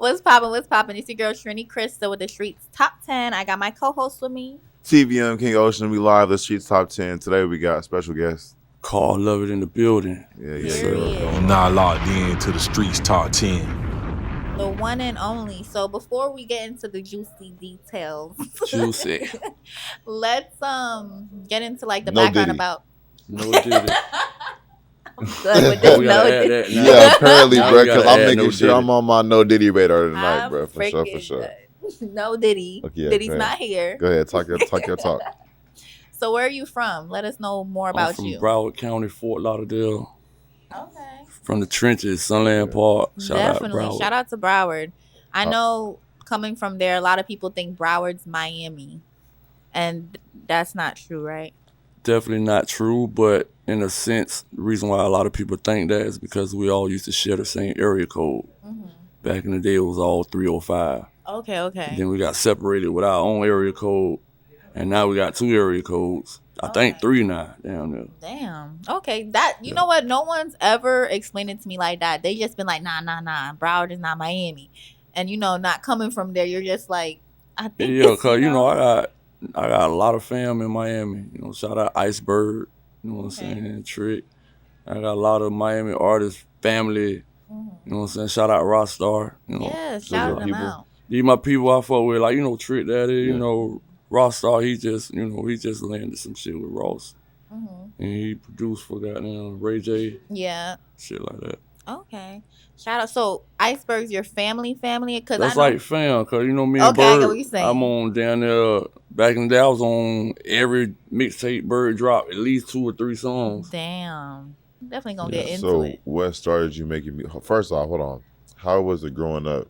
What's poppin'? What's poppin'? It's your girl Trini Christa with the Streets Top 10. I got my co-host with me. TBM.King Ocean, we live. The Streets Top 10. Today we got a special guest. Carl Lovett in the building. Yeah. I'm not locked in to the Streets Top 10. The one and only. So before we get into the juicy details, Juicy. let's get into like the No background Diddy. about. No Diddy. I'm good with this. We No gotta add Diddy. that now. Yeah, apparently, Now bro, we gotta because I'm add making no sure Diddy. I'm on my no Diddy radar tonight, I'm bro. For sure. freaking good. No Diddy. Okay, yeah, Diddy's go ahead. not here. Go ahead, talk your talk. So where are you from? Let us know more I'm about from you. Broward County, Fort Lauderdale. Okay. From the trenches, Sunland Park. Definitely. Out Broward. Shout out to Broward. I know coming from there, a lot of people think Broward's Miami. And that's not true, right? Definitely not true, but in a sense, the reason why a lot of people think that is because we all used to share the same area code. Mm-hmm. Back in the day, it was all 305. Okay. Then we got separated with our own area code, and now we got 2 area codes. I think 3 now down there. Damn. Okay. That you know what? No one's ever explained it to me like that. They just been like, nah. Broward is not Miami. And not coming from there, you're just like, I think Yeah, cause I got a lot of fam in Miami. Shout out Iceberg. You know what I'm saying? Trick. I got a lot of Miami artists, family. Mm-hmm. You know what I'm saying? Shout out Rockstar. Yeah, shout them out. These my people I fuck with, like Trick Daddy. Rockstar. He just landed some shit with Ross, and he produced for goddamn Ray J. Yeah. Shit like that. Okay. Shout out. So Iceberg's your family? Cause That's I know, like fam, cause me and Okay, I Bird, get what you're saying. I'm on down there. Back in the day, I was on every mixtape Bird drop, at least 2 or 3 songs. Damn. Definitely gonna get into So it. what started you making music? First off, hold on. How was it growing up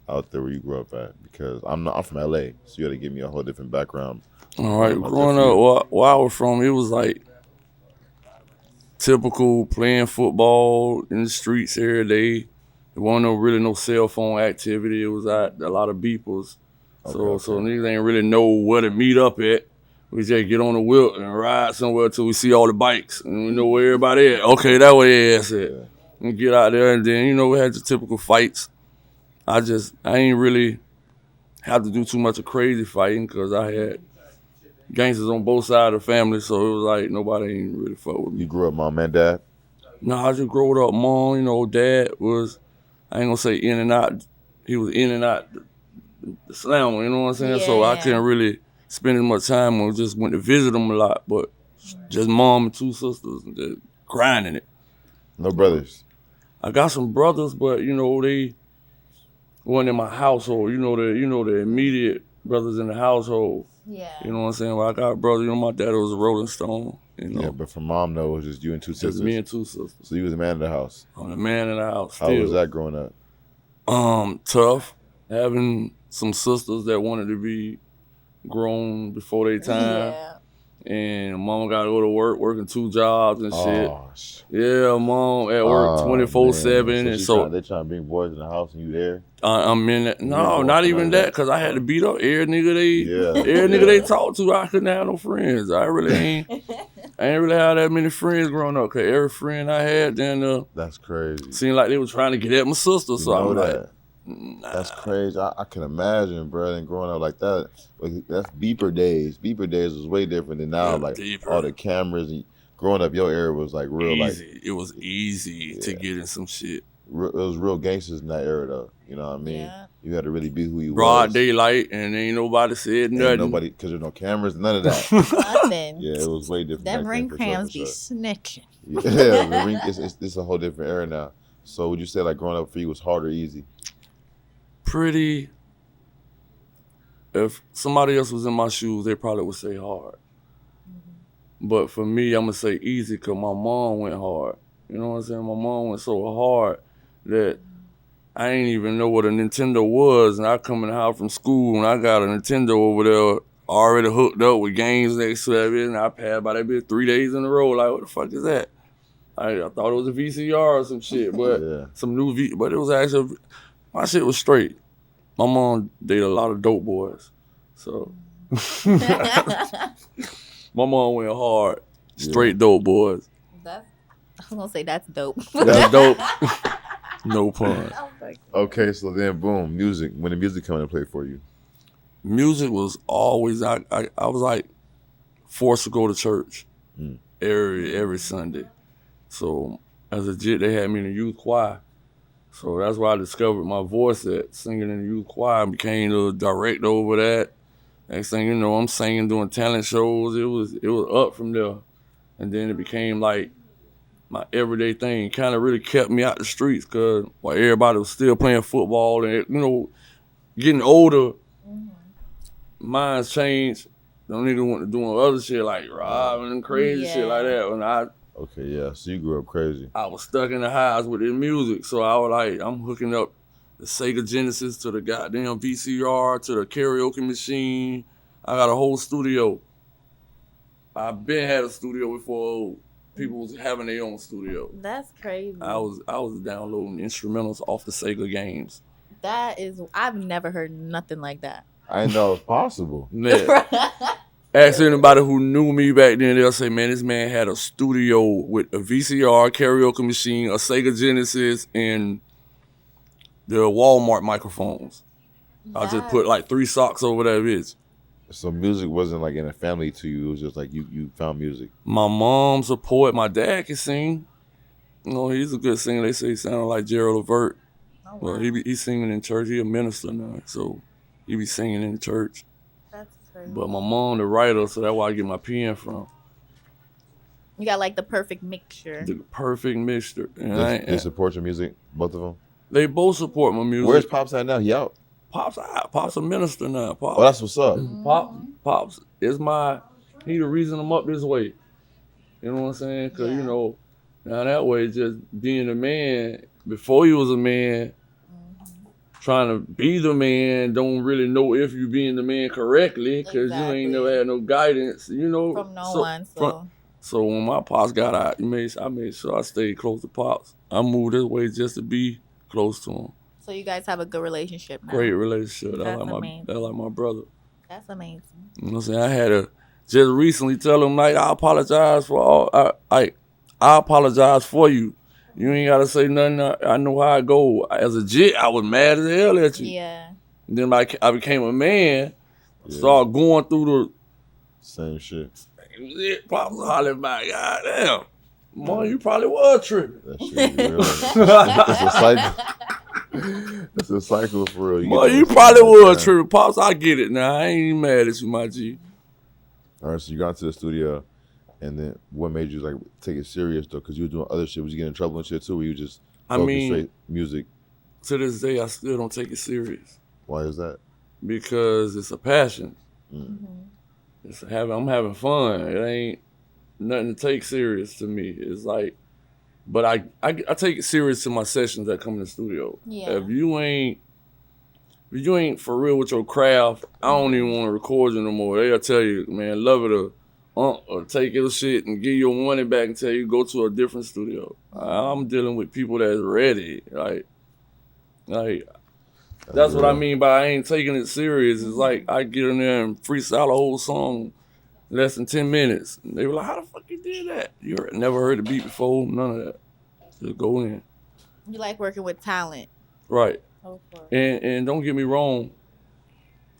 out there where you grew up at? Because I'm from LA, so you got to give me a whole different background. All right, growing up, where I was from, it was like typical playing football in the streets every day. There wasn't really no cell phone activity. It was at a lot of beepers. So niggas ain't really know where to meet up at. We just get on the wheel and ride somewhere till we see all the bikes and we know where everybody at. Okay, that way their ass at. And get out there, and then we had the typical fights. I ain't really have to do too much of crazy fighting because I had gangsters on both sides of the family, so it was like nobody ain't really fuck with me. You grew up mom and dad? No, I just grew up mom. Dad was, I ain't gonna say in and out. He was in and out the slammer, you know what I'm saying? So I couldn't really spend as much time on. Just went to visit him a lot, but just mom and 2 sisters and just grinding it. No brothers? I got some brothers, but they weren't in my household. The immediate brothers in the household. Yeah. You know what I'm saying? Well, I got brothers. My dad was a Rolling Stone. Yeah, but for mom, though, it was just you and 2 sisters. Just me and 2 sisters. So you was the man of the house. I'm the man in the house. How was that growing up? Tough. Having some sisters that wanted to be grown before their time. Yeah. And mama got to go to work, working 2 jobs and shit. Oh, Yeah, mom at work 24/7, and so they trying to bring boys in the house and you there. I'm in that. No, not even that, because I had to beat up every nigga Yeah. they talk to. I couldn't have no friends. I ain't really had that many friends growing up. Cause every friend I had, then That's crazy. seemed like they were trying to get at my sister. So I'm like, nah. That's crazy. I can imagine, bro, and growing up like that. Like, that's beeper days. Beeper days was way different than now. Yeah, like deeper. all the cameras. And growing up, your era was like real, Easy. It was easy to get in some shit. it was real gangsters in that era, though. You know what I mean? Yeah. You had to really be who you Broad was. daylight, and ain't nobody said nothing. Ain't nobody, because there's no cameras, none of that. Nothing. Yeah, it was way different. Them back ring then, for crayons sure, be for sure. snitching. Yeah, the ring, it's a whole different era now. So would you say like growing up for you was hard or easy? Pretty. If somebody else was in my shoes, they probably would say hard. But for me, I'm gonna say easy because my mom went hard. You know what I'm saying? My mom went so hard that I ain't even know what a Nintendo was, and I come in the house from school and I got a Nintendo over there already hooked up with games next to that, and I passed by that bitch 3 days in a row. Like, what the fuck is that? I thought it was a VCR or some shit, but some new but it was actually, my shit was straight. My mom dated a lot of dope boys, so my mom went hard, straight dope boys. I was gonna say that's dope. That's dope. No pun. Oh my God. Okay, so then boom, music. When the music come into play for you? Music was always I was like forced to go to church every Sunday. So as a jit, they had me in the youth choir. So that's where I discovered my voice at singing in the youth choir. I became the director over that. Next thing you know, I'm singing, doing talent shows. It was up from there, and then it became like my everyday thing. Kind of really kept me out the streets because while everybody was still playing football and getting older, minds changed. Them niggas went to doing other shit like robbing and crazy shit like that. When Okay, yeah. So you grew up crazy. I was stuck in the house with this music, so I was like, I'm hooking up the Sega Genesis to the goddamn VCR to the karaoke machine. I got a whole studio. I been had a studio before people was having their own studio. That's crazy. I was downloading instrumentals off the Sega games. I've never heard nothing like that. I didn't know it was possible. Man, ask anybody who knew me back then, they'll say, man, this man had a studio with a VCR, karaoke machine, a Sega Genesis, and the Walmart microphones. I just put like 3 socks over that bitch. So music wasn't like in a family to you. It was just like you found music. My mom support. My dad can sing. You know, he's a good singer. They say he sounded like Gerald Levert. Oh, wow. Well, he's singing in church. He a minister now, so he be singing in the church. That's crazy. But my mom the writer, so that's where I get my pen from. You got like the perfect mixture. The perfect mixture. And They support your music, both of them? They both support my music. Where's Pops at now? He out? Pop's a minister now. Pops. Oh, that's what's up. Pops is he the reason I'm up this way. You know what I'm saying? Because, now that way, just being a man, before you was a man, trying to be the man, don't really know if you being the man correctly, because you ain't never had no guidance, From no one, so. So when my Pops got out, I made sure I stayed close to Pops. I moved this way just to be close to him. So you guys have a good relationship now. Great relationship. That's amazing. like my brother. That's amazing. You know what I'm saying? I had to just recently tell him, like, I apologize for all. I apologize for you. You ain't got to say nothing. I know how I go. As a jit, I was mad as hell at you. Yeah. And then I became a man, started going through the same shit. Pops hollering back, God damn. Mom, you probably was tripping. That shit is real. It's a cycle. It's a cycle for real. Mom, you probably was tripping. Pops, I get it now. I ain't even mad at you, my G. All right, so you got into the studio, and then what made you like take it serious though? Because you were doing other shit. Was you getting in trouble and shit too? Or you just straight music? To this day, I still don't take it serious. Why is that? Because it's a passion. Mm-hmm. I'm having fun. It ain't nothing to take serious to me. It's like, but I take it serious to my sessions that come in the studio. Yeah. If you ain't for real with your craft, I don't even want to record you no more. They'll tell you, man, Lovett or take your shit and give your money back and tell you go to a different studio. I'm dealing with people that's ready. Like that's what I mean by I ain't taking it serious. It's like I get in there and freestyle a whole song less than 10 minutes. And they were like, how the fuck you did that? You never heard the beat before? None of that. Just go in. You like working with talent. Right. Okay. And don't get me wrong,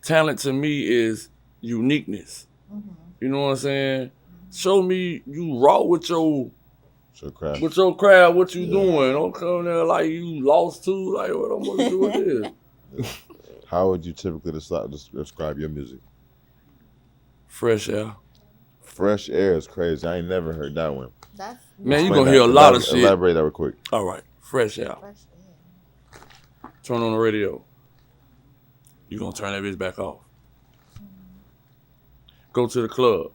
talent to me is uniqueness. Mm-hmm. You know what I'm saying? Show me you raw with your craft. What you doing? Don't come there like you lost too. Like what I'm gonna do with this? How would you typically describe your music? Fresh air. Fresh air is crazy. I ain't never heard that one. Man, you gonna hear a lot of shit. Elaborate that real quick. All right, fresh air. Turn on the radio. You gonna turn that bitch back off. Go to the club.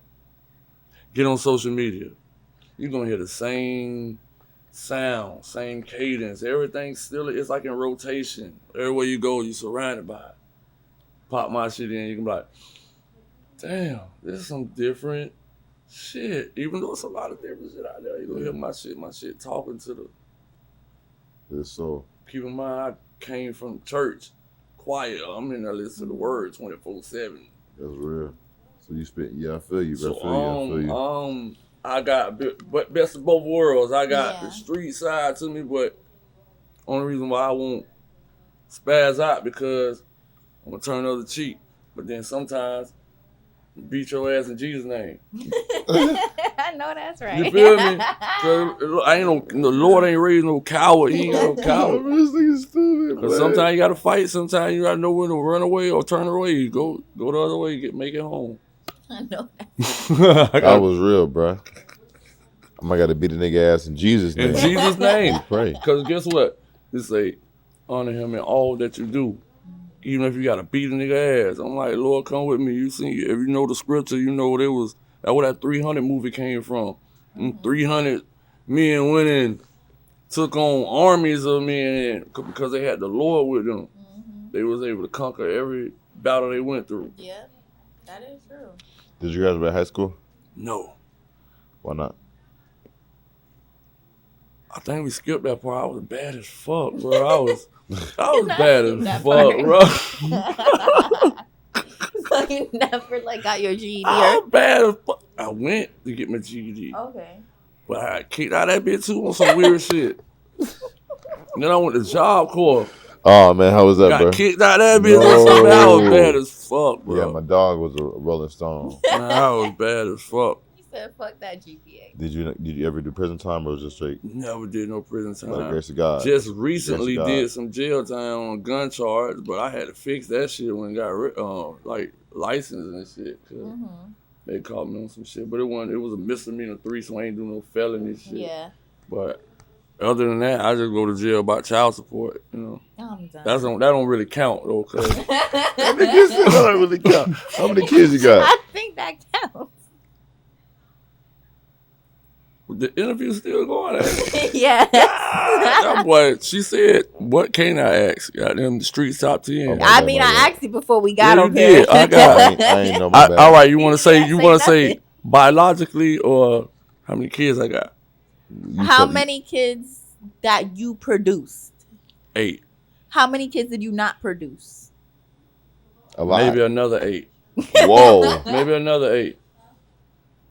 Get on social media. You gonna hear the same sound, same cadence. Everything still, it's like in rotation. Everywhere you go, you surrounded by it. Pop my shit in, you can be like, damn, this is some different shit. Even though it's a lot of different shit out there, you gonna hear my shit talking to the. It's so. Keep in mind, I came from church, quiet. I'm in there listening to the word 24/7. That's real. So you spit, I feel you, bro. So, I feel you. I got best of both worlds. I got the street side to me, but Only reason why I won't spaz out because I'm gonna turn the other cheek. But then sometimes beat your ass in Jesus' name. I know that's right. You feel me? Cause I ain't the Lord ain't raised no coward. He ain't got no coward. This nigga's stupid. Cause sometimes you gotta fight. Sometimes you gotta know when to run away or turn away. You go the other way. Make it home. I know that. That was real, bro. I gotta beat a nigga ass in Jesus' name. In Jesus' name. Pray. Cause guess what? It say honor him in all that you do. Even if you gotta beat a nigga ass. I'm like, Lord, come with me. You see, if you know the scripture, you know that's where that 300 movie came from. 300 men went and took on armies of men because they had the Lord with them. They was able to conquer every battle they went through. Yeah, that is true. Did you graduate high school? No. Why not? I think we skipped that part. I was bad as fuck, bro. I was bad as fuck, part. bro. So you never got your GED? I was bad as fuck. I went to get my GED. Okay. But I kicked out that bitch too on some weird shit. And then I went to Job Corps. Oh man, how was that, bro? Got kicked out that bitch. No. I was bad as fuck, bro. Yeah, my dog was a Rolling Stone. Man, I was bad as fuck. You said fuck that GPA. Did you ever do prison time or was it just straight? Never did no prison time. By the grace of God. Just recently Grace of God. did some jail time on a gun charge, but I had to fix that shit when it got license and shit. They caught me on some shit, but it was a misdemeanor 3, so I ain't do no felony shit. Yeah. But other than that, I just go to jail about child support. You know, I'm done. that don't really count though, cause How many kids you got? Really count? How many kids you got? I think that counts. the interview's still going. Yes. That boy, she said, "What can I ask?" Got them streets top 10. Oh, my I bad, mean, my I bad. asked you before we got Yeah, on you here. did. I got- I ain't know my bad. All right, you want to say can't say nothing. biologically or how many kids I got? How many kids that you produced? 8. How many kids did you not produce? A lot. Maybe another 8. Whoa. Maybe another 8.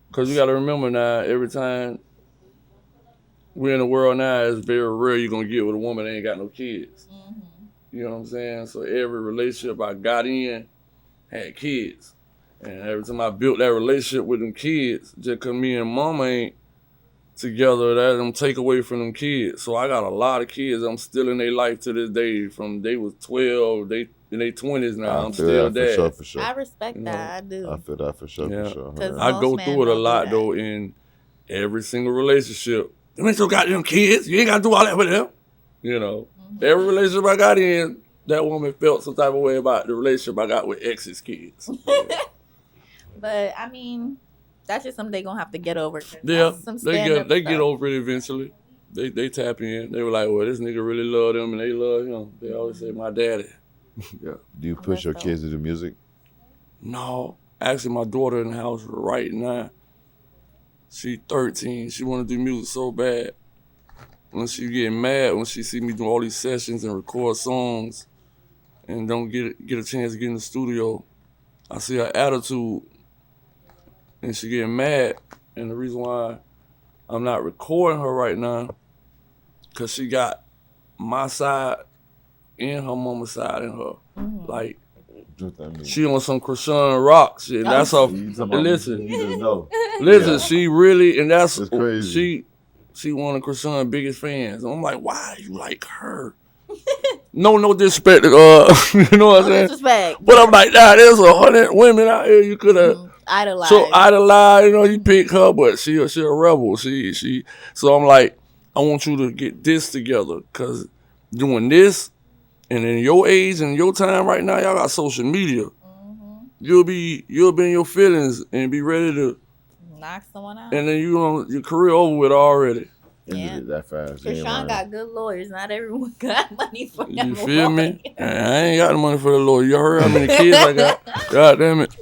Because you got to remember now, every time we're in the world now, it's very rare you're going to get with a woman that ain't got no kids. You know what I'm saying? So every relationship I got in had kids. And every time I built that relationship with them kids, just because me and mama ain't together, that don't take away from them kids. So I got a lot of kids. I'm still in their life to this day. From they was 12, they in their 20s now. I'm still dad. For sure. I respect that. I do. I feel that for sure. Yeah. For sure. 'Cause I go most men through it a don't do lot that. though in every single relationship. You ain't so goddamn kids. You ain't gotta do all that with them. You know, every relationship I got in, that woman felt some type of way about the relationship I got with ex's kids. But I mean, that's just something they gonna have to get over. 'Cause Yeah, that's some they stand-up get stuff. over it eventually. They tap in. They were like, well, this nigga really love them and they love him. They always say, my daddy. Yeah. Do you push your kids to do music? No, actually, my daughter in the house right now. She 13. She want to do music so bad. When she get mad, when she see me do all these sessions and record songs, and don't get a chance to get in the studio, I see her attitude, and she get mad. And the reason why I'm not recording her right now, cause she got my side and her mama's side in her. Like, What that mean? she on some Christian rock shit. That's her. You talking about- Listen, You just know. listen. Yeah. She really, and that's It's crazy. She one of Christian's biggest fans. I'm like, why you like her? No disrespect. You know what I'm No saying? disrespect. But I'm like, nah, there's 100 women out here you could have Idolize. so idolize. You know, you pick her, but she a rebel. She. So I'm like, I want you to get this together, cause doing this, and in your age and your time right now, y'all got social media. You'll be in your feelings and be ready to, knock someone out. and then your career over with already. Ended Yeah. it that fast. Cause Sean got good lawyers. Not everyone got money for them. You feel me? And I ain't got the money for the lawyer. You heard how many kids I got? God damn it.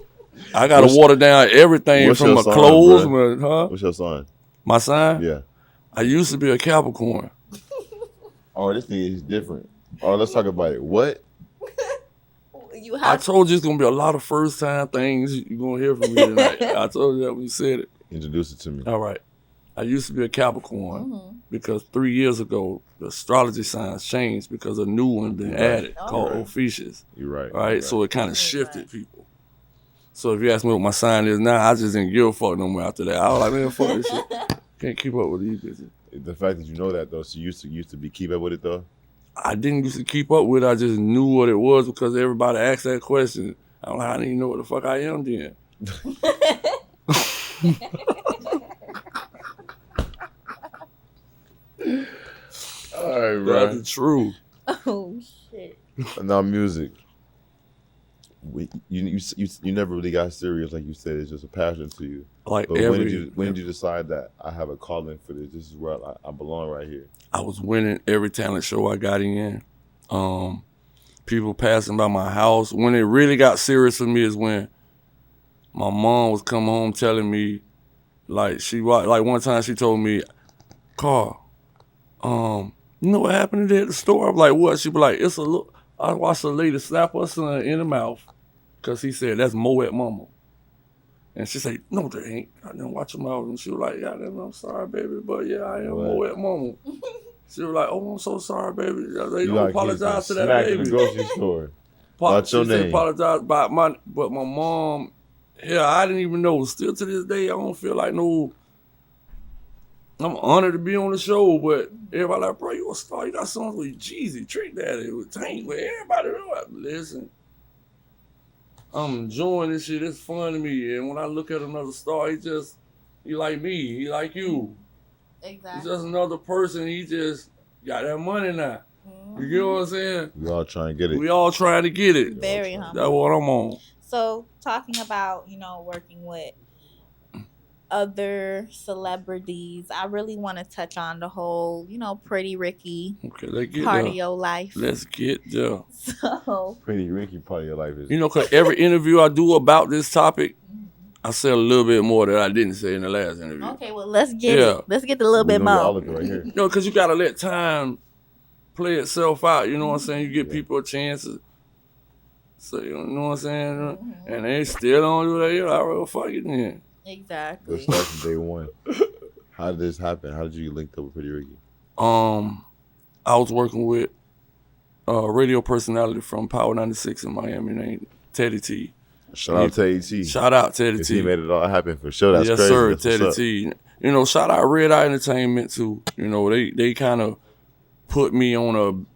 I got to water down everything what's from your my sign, clothes. bruh? What's your sign? My sign? Yeah. I used to be a Capricorn. Oh, this thing is different. Oh, let's talk about it. What? You I have told you it's going to be a lot of first time things you're going to hear from me tonight. I told you that when you said it. Introduce it to me. All right. I used to be a Capricorn because 3 years ago the astrology signs changed because a new one been added called Ophiuchus. You're right. Right? So it kind of shifted people. So if you ask me what my sign is now, I just didn't give a fuck no more after that. I was like, man, fuck this shit. Can't keep up with these bitches. The fact that you know that though, so you used to be keep up with it though. I didn't used to keep up with it. I just knew what it was because everybody asked that question. I'm like, I didn't even know what the fuck I am then. All right, bro. That's the truth. Oh shit. Now music. You never really got serious, like you said. It's just a passion to you. Like but when did you decide that I have a calling for this? This is where I belong right here. I was winning every talent show I got in. People passing by my house. When it really got serious for me is when my mom was coming home telling me, like one time she told me, Carl, you know what happened today at the store? I'm like, what? She be like, I watched a lady slap her son in the mouth because he said, that's Mowet mama. And she said, no, that ain't. I didn't watch him out. And she was like, yeah, I'm sorry, baby, but yeah, I am Mowet mama. She was like, oh, I'm so sorry, baby. They don't apologize to that baby. In the grocery store. She said, apologize about but my mom, I didn't even know. Still to this day, I don't feel like I'm honored to be on the show, but everybody like, bro, you a star. You got songs with Jeezy, Trick Daddy, with Tank, with everybody. Listen, I'm enjoying this shit. It's fun to me. And when I look at another star, he like me. He like you. Exactly. He's just another person. He just got that money now. You get what I'm saying? We all trying to get it. We all trying to get it. Very humble. That's what I'm on. So talking about, working with other celebrities, I really want to touch on the whole, Pretty Ricky part of your life. Let's get there. So Pretty Ricky part of your life is. Because every interview I do about this topic, I say a little bit more that I didn't say in the last interview. Okay, well, let's get it. Let's get a little bit more. Right here. Because you got to let time play itself out. You know what I'm saying? You give people a chance to say, you know what I'm saying? And they still don't do that. You're like, well, fuck it then. Exactly. Let's start from day one. How did this happen? How did you get linked up with Pretty Ricky? I was working with a radio personality from Power 96 in Miami named Teddy T. Shout out Teddy T. Shout out Teddy T. He made it all happen for sure. That's yes, crazy. Yes, sir, Teddy T. Shout out Red Eye Entertainment too. They kind of put me on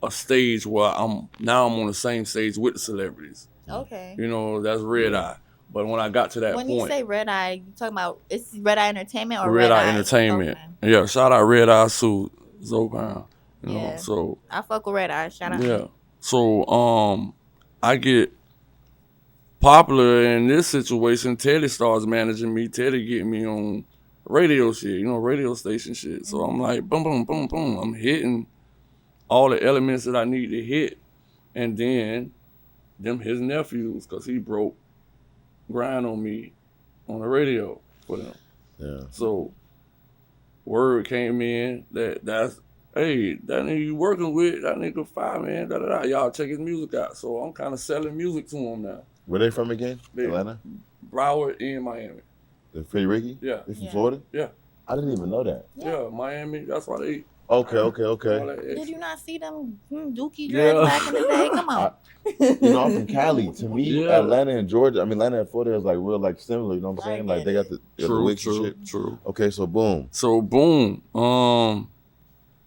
a stage where I'm on the same stage with the celebrities. Okay. That's Red Eye. But when I got to that point. When you say Red Eye, you talking about, it's Red Eye Entertainment or Red Eye Entertainment. Okay. Yeah, shout out Red Eye Sue Zopan. So I fuck with Red Eye. Shout out. Yeah. So I get popular in this situation. Teddy starts managing me. Teddy get me on radio shit, radio station shit. So I'm like, boom, boom, boom, boom. I'm hitting all the elements that I need to hit. And then his nephews, because he broke grind on me on the radio for them. Yeah. So word came in that's hey, that nigga you working with, that nigga fire, man, y'all check his music out. So I'm kind of selling music to him now. Where they from again? Atlanta? Broward and Miami. The Pretty Ricky? Yeah. They from Florida? Yeah. I didn't even know that. Yeah, Miami. That's why they. Okay. Did you not see them Dookie dreads back in the day? Come on. I'm from Cali. To me, Atlanta and Georgia, Atlanta and Florida is real similar. You know what I'm saying? Like they got the wigs and shit. True. Okay, so boom.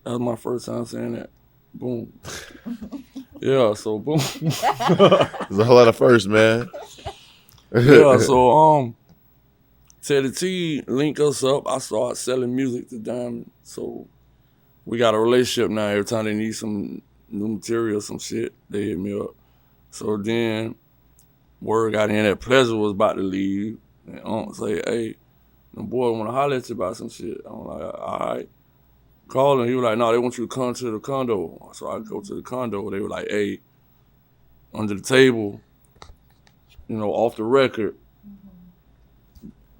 That was my first time saying that. Boom. Yeah, so boom. There's a whole lot of firsts, man. Yeah, so Teddy T link us up. I started selling music to them. So we got a relationship now. Every time they need some new material, some shit, they hit me up. So then word got in that Pleasure was about to leave. And say, hey, the boy want to holler at you about some shit. I'm like, all right. Call him. He was like, no, they want you to come to the condo. So I go to the condo. They were like, hey, under the table, off the record,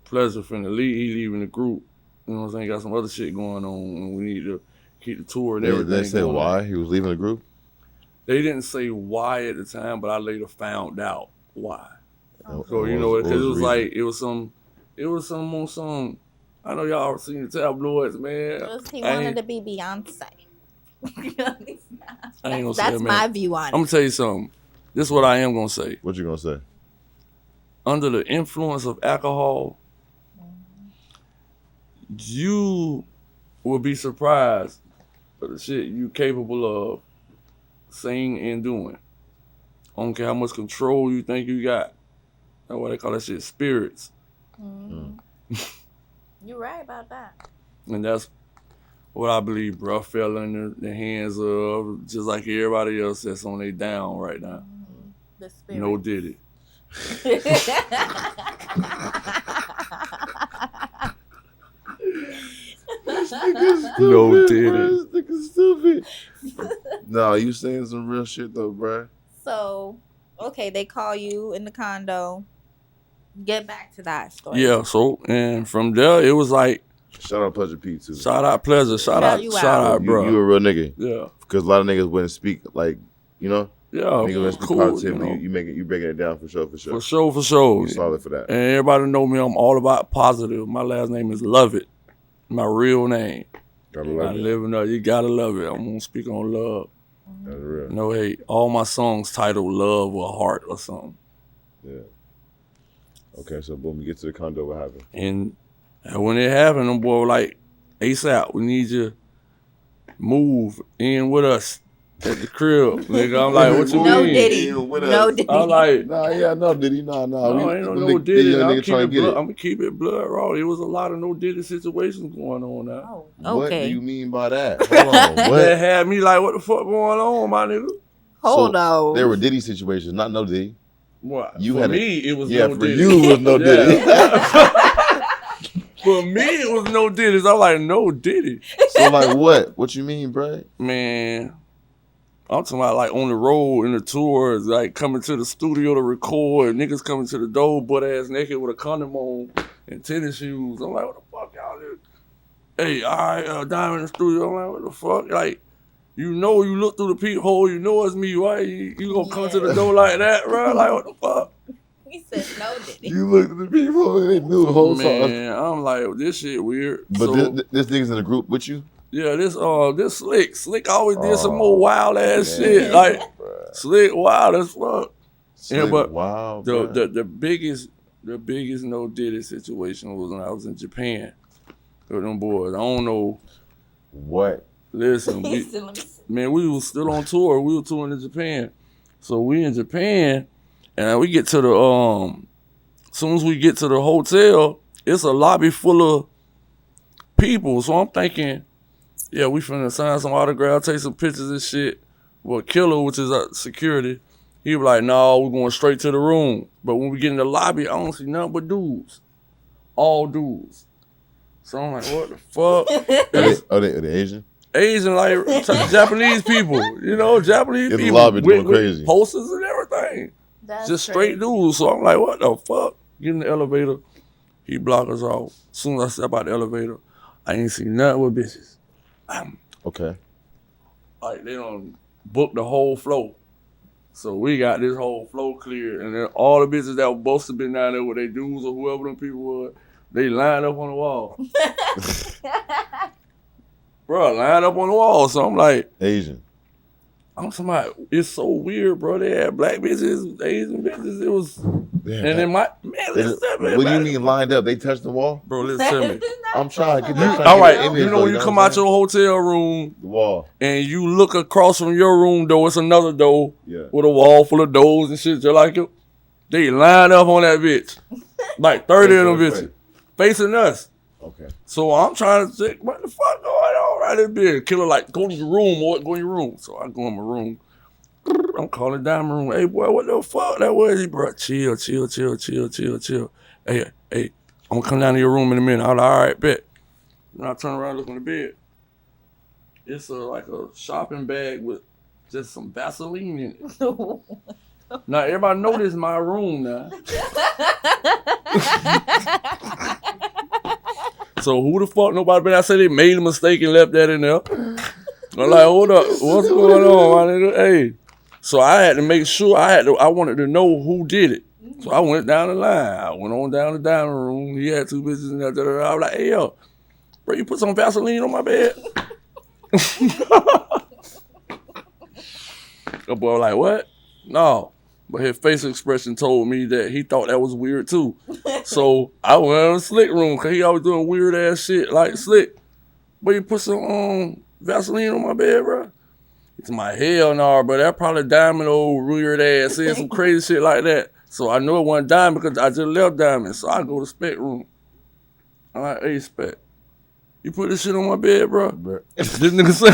Pleasure finna leave. He leaving the group. You know what I'm saying? Got some other shit going on, and we need to keep the tour and everything. Did they say why he was leaving the group? They didn't say why at the time, but I later found out why. Okay. So because it was some on some. I know y'all seen the tabloids, man. He wanted to be Beyonce. I ain't gonna say That's it, man. my view on it. I'm gonna tell you something. This is what I am gonna say. What you gonna say? Under the influence of alcohol, you will be surprised for the shit you capable of saying and doing. I don't care how much control you think you got. That's why they call that shit spirits. You're right about that. And that's what I believe, bro. Fell in the hands of just like everybody else that's on their down right now. The spirit. No Diddy. No Diddy. This nigga stupid. Nah, you saying some real shit though, bro. So, okay, they call you in the condo. Get back to that story. Yeah, so, and from there, it was like, Shout out Pleasure P too. shout out Pleasure, shout out, bro. You a real nigga. Yeah. Because a lot of niggas wouldn't speak like, you know? Yeah, Niggas wouldn't speak cool. positively. You breaking it down for sure. For sure. You solid for that. And everybody know me, I'm all about positive. My last name is Lovett. My real name. Gotta I love it. live in there. You gotta love it. I'm gonna speak on love. That's real. No hate. All my songs titled Love or Heart or something. Yeah. Okay, so boom, you get to the condo, what happened? And when it happened, them boy were like, ASAP, we need you move in with us at the crib. Nigga, I'm like, what you No mean? Diddy. No Diddy. I'm like, Nah, yeah, no Diddy, nah. no, ain't no Diddy. I'm gonna keep it blood raw. It was a lot of no Diddy situations going on now. Oh, What do okay. you mean by that? Hold on, That what? had me like, what the fuck going on, my nigga? Hold on. There were Diddy situations, not no Diddy. What? You for had me, it was Yeah, no for Diddy. you it was no Diddy. For me, it was no Diddy. I'm like, no Diddy. So like what? What you mean, bro? Man, I'm talking about like on the road in the tours, like coming to the studio to record, niggas coming to the door butt ass naked with a condom on and tennis shoes. I'm like, what the fuck y'all do? Hey, all right, down in the studio. I'm like, what the fuck? Like, you know, you look through the peephole, you know it's me, right? You gonna come to the door like that, bro? Like, what the fuck? He said no Diddy. You looked at the people and they knew the whole time. Man, I'm like, this shit weird. But So, this nigga's in the group with you? yeah, this Slick always did some more Oh, wild ass man. shit. Like, Bruh. Slick wild as fuck. Slick, but wow, bruh. The biggest no Diddy situation was when I was in Japan with them boys. I don't know. What? Listen, we was still on tour. We were touring in Japan. So we in Japan, and we get to the soon as we get to the hotel, it's a lobby full of people. So I'm thinking, yeah, we finna sign some autographs, take some pictures and shit. Well, Killer, which is security, he was like, no, we're going straight to the room. But when we get in the lobby, I don't see nothing but dudes. All dudes. So I'm like, what the fuck? Are they Asian? Asian, like Japanese people, you know, Japanese In the people lobby doing with crazy. posters and everything. That's Just crazy. straight dudes. So I'm like, what the fuck? Get in the elevator. He blocked us off. As soon as I step out the elevator, I ain't seen nothing with bitches. Okay. Like, they don't book the whole floor. So we got this whole floor cleared. And then all the bitches that were supposed to be down there with their dudes or whoever them people were, they lined up on the wall. Bro, lined up on the wall. So I'm like, Asian. I'm somebody, it's so weird, bro. They had black bitches, Asian bitches. It was, Yeah, and then man, listen to me. what do you man. mean lined up? They touched the wall? Bro, listen to me. I'm trying to get All right, image, you know when you come out your hotel room the wall. and you look across from your room door, it's another door Yeah. with a wall full of doors and shit just like it. They lined up on that bitch. Like 30 of them Face bitches. Facing us. Okay. So I'm trying to think, what the fuck going on right in there? Killer like, go to your room, or go in your room. So I go in my room. I'm calling down my room. Hey, boy, what the fuck that was? He bro, chill. Hey, I'm gonna come down to your room in a minute. I'm like, all right, bet. And I turn around, look on the bed. It's like a shopping bag with just some Vaseline in it. Now, everybody know this is my room now. So who the fuck nobody been? I said they made a mistake and left that in there. I'm like, hold up, what's going on, my nigga? Hey. So I had to make sure, I wanted to know who did it. So I went down the line. I went on down the dining room. He had 2 bitches in there. I was like, hey, yo, bro, you put some Vaseline on my bed? The boy was like, what? No. But his facial expression told me that he thought that was weird too. So I went in the Slick room because he always doing weird ass shit like Slick. But you put some Vaseline on my bed, bro? It's my hell no, bro. That probably Diamond old weird ass saying some crazy shit like that. So I know it wasn't Diamond because I just left Diamond. So I go to Spec room. I'm like, hey, Spec, you put this shit on my bed, bro? This nigga said,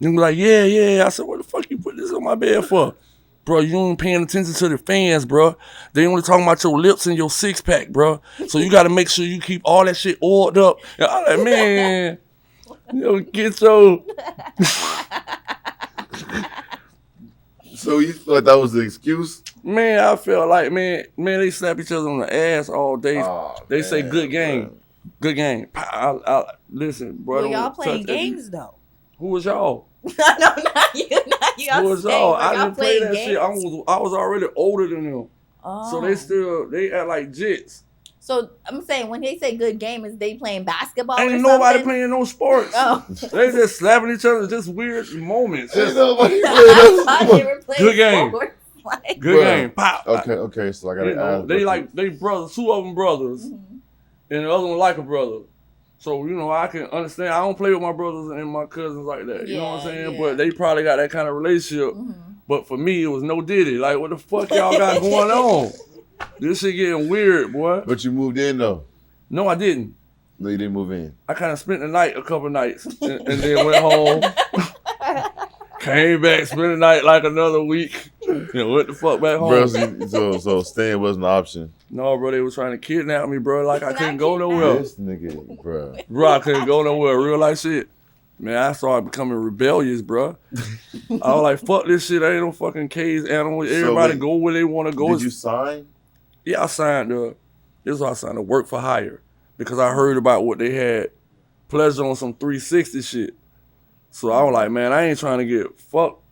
nigga like, yeah. I said, what the fuck you put this on my bed for? Bro, you ain't paying attention to the fans, bro. They only talking about your lips and your 6-pack, bro. So you got to make sure you keep all that shit oiled up. And I'm like, man, get your... So you thought that was the excuse? Man, I felt like, man, they slap each other on the ass all day. They say good game. Bro. Good game. Listen, bro. Well, y'all playing games, though. Who was y'all? No, not you. Who was y'all? I Y'all didn't play that games? shit. I was already older than them. Oh. So they act like jits. So I'm saying when they say good game, is they playing basketball? Ain't or nobody something? playing no sports. Oh. They just slapping each other. Just weird moments. Ain't Just nobody I thought playing they were playing Good game. sports. Like, good Bruh. game. Pop. Okay, so I gotta You know, ask. they brothers. 2 of them brothers, and the other one like a brother. So, you know, I can understand. I don't play with my brothers and my cousins like that. You know what I'm saying? Yeah. But they probably got that kind of relationship. But for me, it was no Diddy. Like, what the fuck y'all got going on? This shit getting weird, boy. But you moved in though. No, I didn't. No, you didn't move in. I kind of spent the night a couple nights and then went home. Came back, spent the night like another week. You know, went the fuck back home. Bro, so staying wasn't an option. No, bro, they was trying to kidnap me, bro. Like I couldn't go nowhere. This nigga, bro. Bro, I couldn't go nowhere. Real life shit. Man, I started becoming rebellious, bro. I was like, fuck this shit. I ain't no fucking cage animal. Everybody go where they want to go. Did you sign? Yeah, I signed this is why I signed to work for hire. Because I heard about what they had. Pleasure on some 360 shit. So I was like, man, I ain't trying to get fucked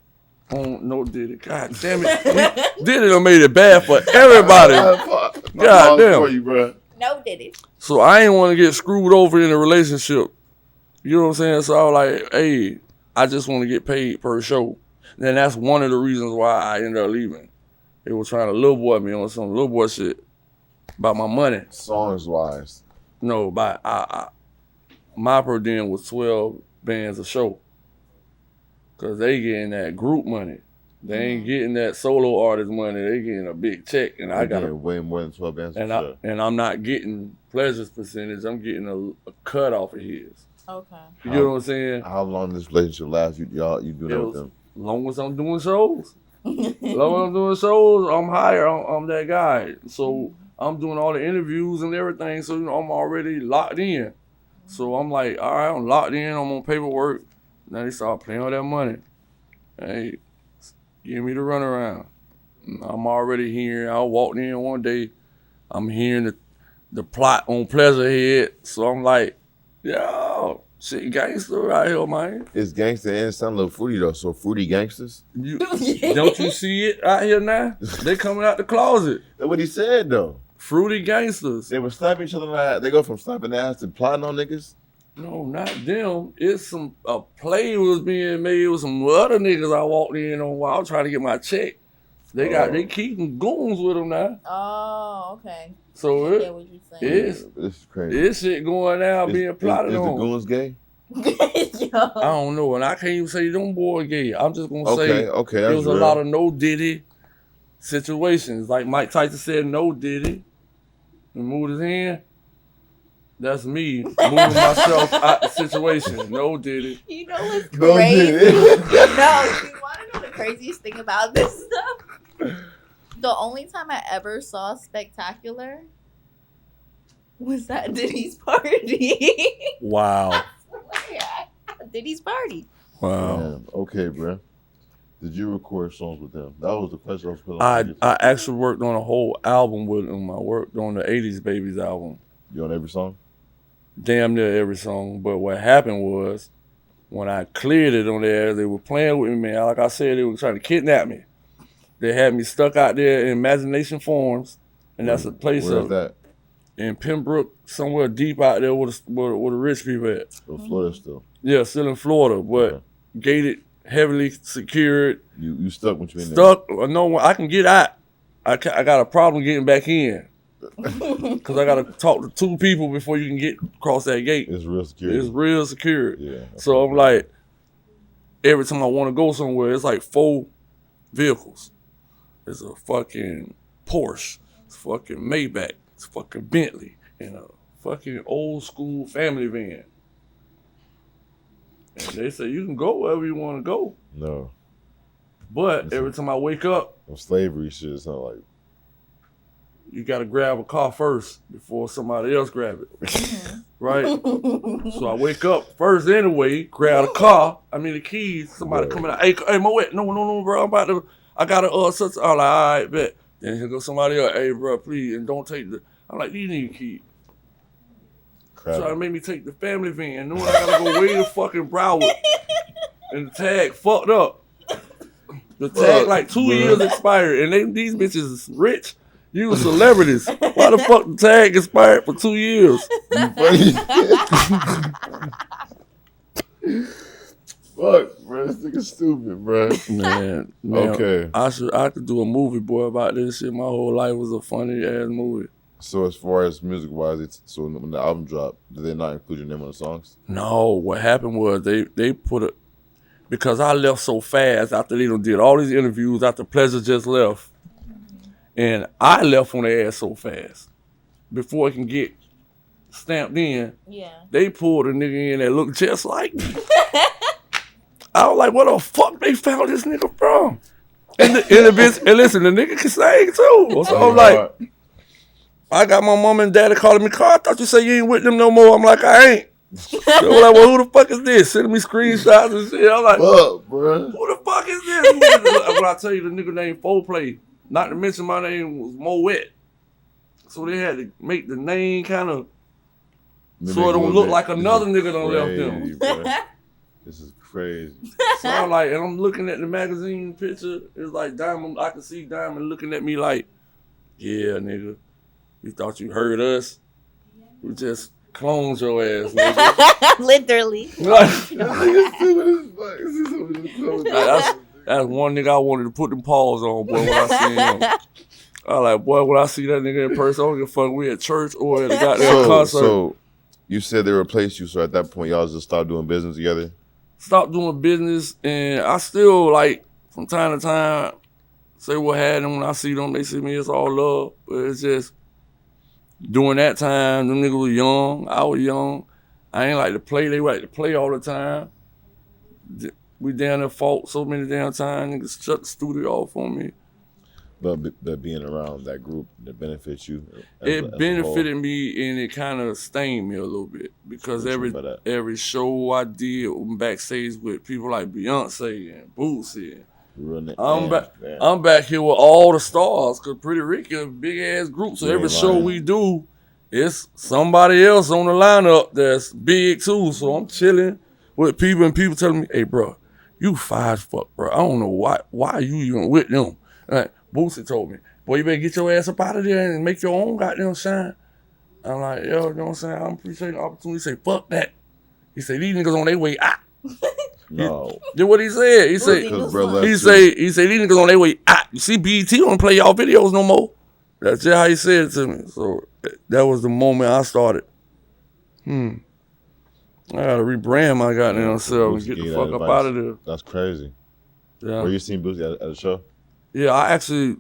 on no Diddy. God damn it. Diddy done made it bad for everybody. God damn. For you, bro. no Diddy. So I ain't want to get screwed over in a relationship. You know what I'm saying? So I was like, hey, I just want to get paid per show. And that's one of the reasons why I ended up leaving. They were trying to little boy me on some little boy shit about my money. Songs wise. No, my per diem was 12 bands a show. Cause they getting that group money. They ain't getting that solo artist money. They getting a big check, and I got way more than 12 bands. and I'm not getting Pleasure's percentage. I'm getting a cut off of his. Okay. You know what I'm saying? How long this relationship lasts? You do that with them? Long as I'm doing shows. Long as I'm doing shows, I'm hired. I'm that guy. So I'm doing all the interviews and everything. So you know, I'm already locked in. So I'm like, all right, I'm locked in. I'm on paperwork. Now they start playing with that money. Hey, give me the runaround. I'm already hearing. I walked in one day. I'm hearing the plot on Pleasure Head. So I'm like, yo, shit gangster right here, man. It's gangster and sound a little fruity though. So fruity gangsters. Don't you see it out here now? They coming out the closet. That's what he said though. Fruity gangsters. They were slapping each other in the ass. They go from slapping ass to plotting on niggas. No, not them. It's a play was being made with some other niggas I walked in on while I was trying to get my check. They keeping goons with them now. Oh, okay. So I get what you're saying. This is crazy. It's shit going out being plotted is on. the goons gay? I don't know, and I can't even say them boys gay. I'm just gonna say Okay, there was real. a lot of no Diddy situations. Like Mike Tyson said, no Diddy. And moved his hand. That's me moving myself out the situation. No Diddy. You know what's No crazy? Diddy. No, you want to know the craziest thing about this stuff? The only time I ever saw Spectacular was at Diddy's party. Wow. Diddy's party. Wow. Damn. Okay, bro. Did you record songs with them? That was the question I was putting I on. actually worked on a whole album with them. I worked on the 80s Babies album. You on every song? Damn near every song. But what happened was, when I cleared it on there, they were playing with me, man. Like I said, they were trying to kidnap me. They had me stuck out there in Imagination Farms, and that's a place Where's that? in Pembroke, somewhere deep out there where the rich people at. So Florida still. Yeah, still in Florida, but Okay. gated, heavily secured. You stuck when you in there. Stuck. No, I can get out. I got a problem getting back in. Because I got to talk to 2 people before you can get across that gate. It's real security. It's real secure. Yeah. So I'm like, every time I want to go somewhere, it's like 4 vehicles. It's a fucking Porsche. It's a fucking Maybach. It's a fucking Bentley. And a fucking old school family van. And they say, you can go wherever you want to go. No. But every time I wake up, Some slavery shit. It's not like. you got to grab a car first before somebody else grab it. Right? So I wake up first anyway, grab the car, the keys, somebody come in, hey, Mowet, no, bro, I got to, such, I'm like, all right, bet. Then here goes somebody else, hey, bro, please, and don't take I'm like, these need keys. Crap. So I made me take the family van, knowing I got to go way to fucking Broward, and the tag fucked up. The tag like 2 years expired, and these bitches is rich. You were celebrities. Why the fuck the tag expired for 2 years? Fuck, bro. This nigga stupid, bro. Man, Okay. I could do a movie, boy, about this shit. My whole life was a funny ass movie. So as far as music wise, so when the album dropped, did they not include your name on the songs? No, what happened was they put it because I left so fast after they done did all these interviews after Pleasure just left. And I left on their ass so fast. Before it can get stamped in, they pulled a nigga in that looked just like me. I was like, what the fuck they found this nigga from? And the bitch, and listen, the nigga can sing too. So I'm like, I got my mom and daddy calling me, Carl, I thought you said you ain't with them no more. I'm like, I ain't. They're like, well, who the fuck is this? Sending me screenshots and shit. I'm like, fuck, bro. Who the fuck is this? When I tell you the nigga named Foreplay, not to mention my name was Mowet. So they had to make the name kind of so it don't look like another nigga done left them. Bro. This is crazy. So I'm like, and I'm looking at the magazine picture. It's like Diamond. I can see Diamond looking at me like, yeah, nigga, you thought you heard us? We just cloned your ass, nigga. Literally. That's one nigga I wanted to put them paws on, boy, when I seen him. I like, boy, when I see that nigga in person, I don't give a fuck we at church or at a goddamn concert. So you said they replaced you, so at that point y'all just stopped doing business together? Stopped doing business, and I still, like, from time to time, say what had them. When I see them, they see me, it's all love. But it's just, during that time, them niggas was young, I was young. I ain't like to play, they like to play all the time. We down there fought so many damn times, niggas shut the studio off on me. But being around that group, that benefits you? It benefited me, and it kind of stained me a little bit because every show I did backstage with people like Beyonce and Boosie. I'm back here with all the stars because Pretty Ricky is a big ass group. So every show we do, it's somebody else on the lineup that's big too. So I'm chilling with people, and people telling me, "Hey, bro, you fine as fuck, bro. I don't know why you even with them." Like, Boosie told me, boy, you better get your ass up out of there and make your own goddamn shine. I'm like, yo, you know what I'm saying? I'm appreciating the opportunity. He say, fuck that. He say, these niggas on their way out. No. Then what he said? He say, these niggas on their way out. You see, BET don't play y'all videos no more. That's just how he said it to me. So that was the moment I started. I gotta rebrand my goddamn self and get the fuck up out of there. That's crazy. Yeah. Were you seen Boosie at a show? Yeah, I actually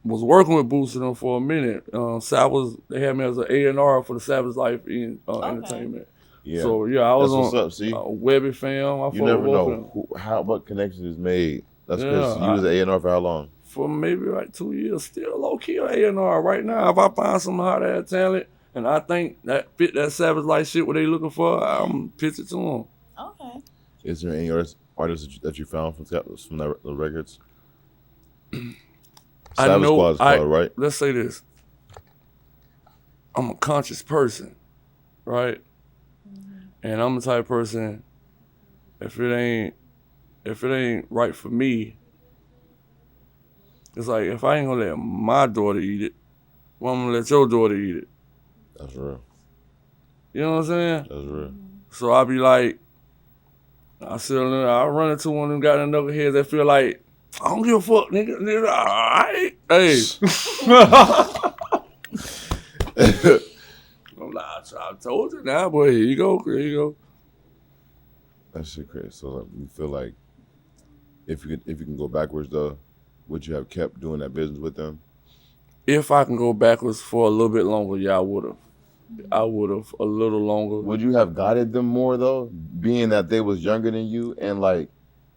was working with Boosie them for a minute. They had me as an A&R for the Savage Life Entertainment. Yeah. So yeah, I was on Webby Fam. You never know what connection is made. That's because you was an A&R for how long? For maybe like 2 years. Still low key an A&R right now. If I find some hot ass talent and I think that fit that Savage Life shit what they looking for, I'm pitch it to them. Okay. Is there any artists that you found from the records? I know. Squad is called, right? Let's say this. I'm a conscious person, right? And I'm the type of person. If it ain't right for me, It's like, if I ain't gonna let my daughter eat it, well, I'm gonna let your daughter eat it. That's real. You know what I'm saying? That's real. So I be like, I run into one of them goddamn knuckleheads that feel like, I don't give a fuck, nigga. All right. Hey. I'm like, I told you now, boy. Here you go. Here you go. That shit crazy. So like, you feel like if you can go backwards though, would you have kept doing that business with them? If I can go backwards for a little bit longer, yeah, I would have. I would have a little longer. Would you have guided them more though, being that they was younger than you and like,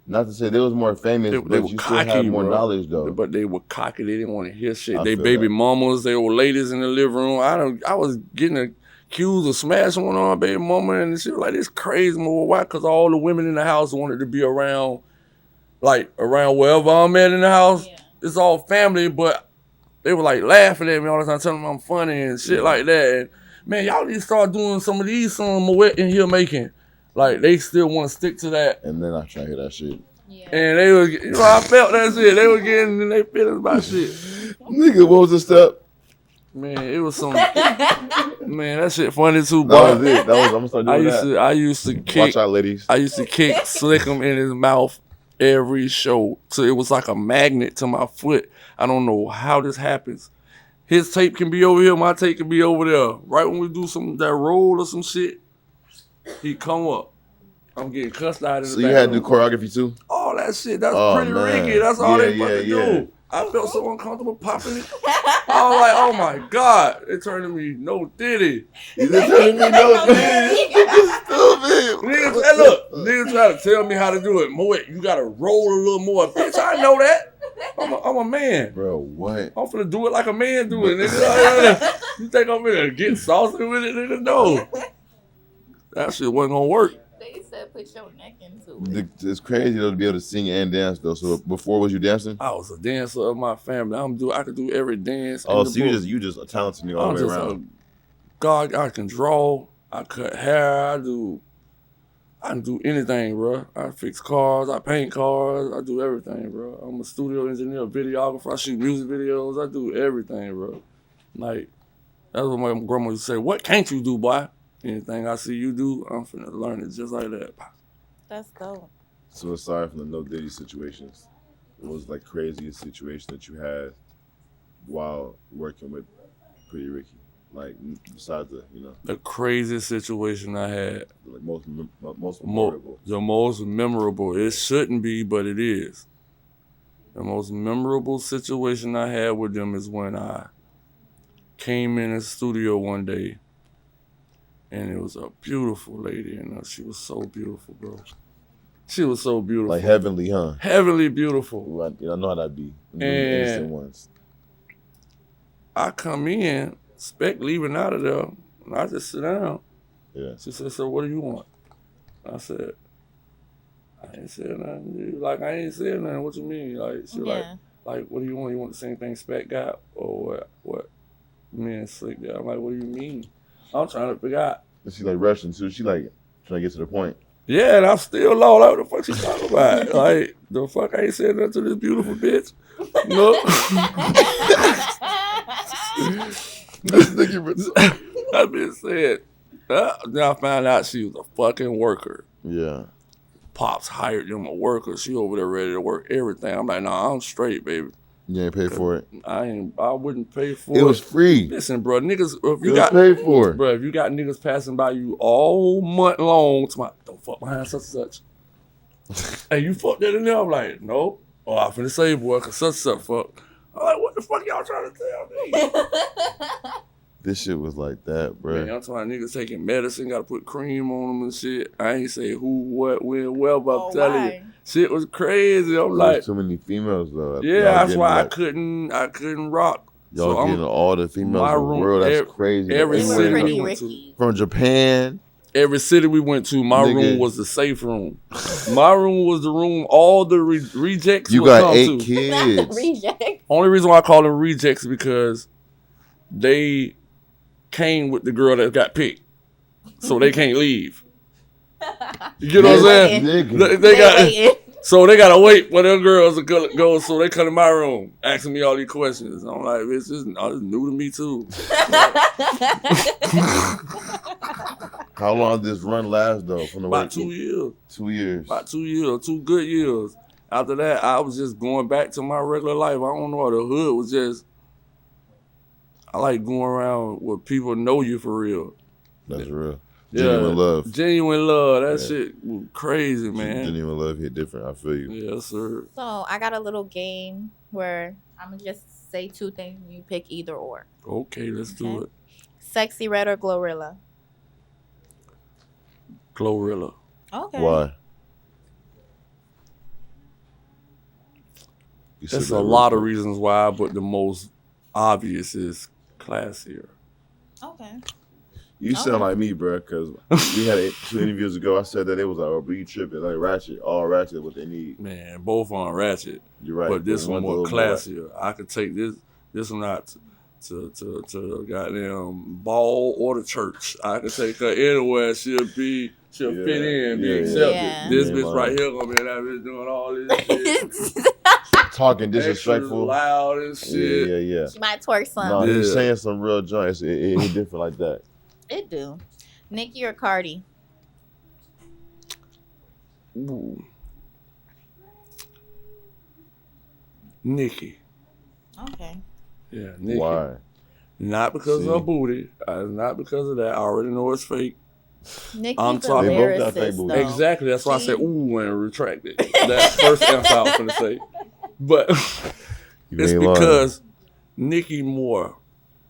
not to say they was more famous, They but were you cocky, still had more bro. knowledge though. But they were cocky. They didn't want to hear shit. I They feel baby that. mamas, they were ladies in the living room. I was getting accused of smashing one on my baby mama and shit like this crazy. Why? Because all the women in the house wanted to be around, like around wherever I'm at in the house. Yeah. It's all family, but they were like laughing at me all the time, telling me I'm funny and shit like that. And man, y'all need to start doing some of these songs Mowet in here making. Like they still want to stick to that. And then I try to hear that shit. Yeah. And they was, you know, I felt that shit. They were getting in their feelings about shit. Nigga, what was the step? Man, it was some. Man, that shit funny too, boy. That was it. I'm gonna start doing that. I used to kick. Watch out, ladies. I used to kick Slickum in his mouth every show. So it was like a magnet to my foot. I don't know how this happens. His tape can be over here, my tape can be over there. Right when we do that roll or some shit, he come up. I'm getting cussed out in the So you had to do back room. choreography too? All that shit, that's Oh, pretty man. Ricky. That's all they Yeah, fucking yeah, do. I felt so uncomfortable popping it. I was like, oh my God. It turned to me, no diddy. You just telling me no, man. Stupid. Niggas, hey, look, niggas try to tell me how to do it. Mowet, you gotta roll a little more. Bitch, I know that. I'm a man. Bro, what? I'm finna do it like a man do it, nigga. You think I'm finna get saucy with it, nigga? No. That shit wasn't gonna work. They said put your neck into it. It's crazy though to be able to sing and dance though. So before, was you dancing? I was a dancer of my family. I could do every dance. Oh, in the so book. you just a talented nigga all I'm the way just around. God, I can draw. I cut hair. I can do anything, bro. I fix cars. I paint cars. I do everything, bro. I'm a studio engineer, videographer. I shoot music videos. I do everything, bro. Like, that's what my grandma used to say. What can't you do, boy? Anything I see you do, I'm finna learn it just like that. That's dope. So aside from the no Diddy situations, what was like craziest situation that you had while working with Pretty Ricky? Like besides the, you know, The craziest situation I had, like most memorable. the most memorable. It shouldn't be, but it is. The most memorable situation I had with them is when I came in the studio one day, and it was a beautiful lady, and she was so beautiful, bro. She was so beautiful. Like heavenly, huh? Heavenly beautiful. Ooh, I know how that be. Them And- innocent ones. I come in, Spec leaving out of there, and I just sit down. Yeah. She said, so what do you want? I said, I ain't said nothing. Like, I ain't said nothing. What you mean? Like, she like, what do you want? You want the same thing Spec got? Or what me and Slick got? I'm like, what do you mean? I'm trying to figure out. And she like rushing too. She like trying to get to the point. Yeah, and I'm still low. Like, what the fuck she talking about? Like, the fuck I ain't said nothing to this beautiful bitch. No. This nigga. That bitch said, then I found out she was a fucking worker. Yeah. Pops hired them a worker. She over there ready to work everything. I'm like, nah, I'm straight, baby. You ain't paid for it. I wouldn't pay for it. It was free. Listen, bro, niggas, if It you was got paid for. bro, if you got niggas passing by you all month long, to my don't fuck behind such and such. Hey, you fuck that in there? I'm like, no. Oh, I finna say, boy, cause such and such fuck. I'm like, what the fuck y'all trying to tell me? This shit was like that, bro. Man, I'm talking about niggas taking medicine, gotta put cream on them and shit. I ain't say who, what, when, where, but I'm telling you, shit was crazy. I'm like, too many females though. yeah, Y'all that's getting, why like, I couldn't rock. Y'all So getting all the females my in the room, world. That's crazy. every They were city pretty we went to. Ricky. From Japan. Every city we went to, my Nigga. room was the safe room. My room was the room all the rejects You would got come 8 to. kids. Reject. Only reason why I call them rejects is because they came with the girl that got picked, so they can't leave. You get what I'm saying? Nigga. They got. waiting. So they gotta wait for them girls to go, so they come to my room asking me all these questions. I'm like, bitch, this is new to me too. How long did this run last though? From the About 2 years. 2 years. About 2 years, 2 good years. After that, I was just going back to my regular life. I don't know, the hood was just, I like going around where people know you for real. That's real. Genuine love. Genuine love. That shit was crazy, man. Genuine love hit different. I feel you. Yes, sir. So I got a little game where I'm gonna just say 2 things and you pick either or. Okay, let's do it. Sexy Red or Glorilla? Glorilla. Okay. Why? There's a lot of reasons why, but the most obvious is classier. Okay. You sound like me, bro, because we had 2 interviews ago. I said that it was like, oh, you tripping, like ratchet, all ratchet, what they need. Man, both on ratchet. You're right. But this one more classier. More. I could take this one out to goddamn ball or the church. I could take her anywhere. She'll fit in, be accepted. Yeah. This bitch right here gonna be that bitch doing all this shit. Talking disrespectful. Loud and shit. Yeah. She might twerk some. No, he's saying some real joints. It different like that. It do. Nicki or Cardi? Ooh. Nicki. Okay. Yeah, Nicki. Why? Not because of her booty. Not because of that. I already know it's fake. Nicki's I'm a talking lyricist, though. Exactly. That's why I said ooh and retracted. That's first answer I was gonna say. But it's because Nicki more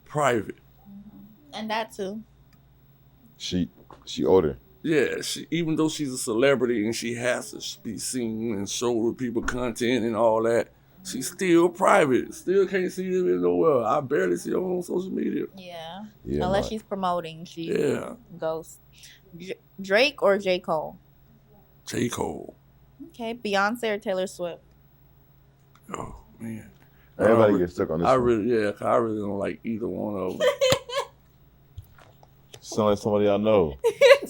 private. And that too. She older. Yeah, even though she's a celebrity and she has to be seen and show people content and all that, she's still private. Still can't see them in nowhere. I barely see her on social media. Yeah. Unless she's promoting, she goes. Drake or J. Cole? J. Cole. Okay. Beyonce or Taylor Swift? Oh man. Everybody gets stuck on this. I really don't like either one of them. Sound like somebody I know.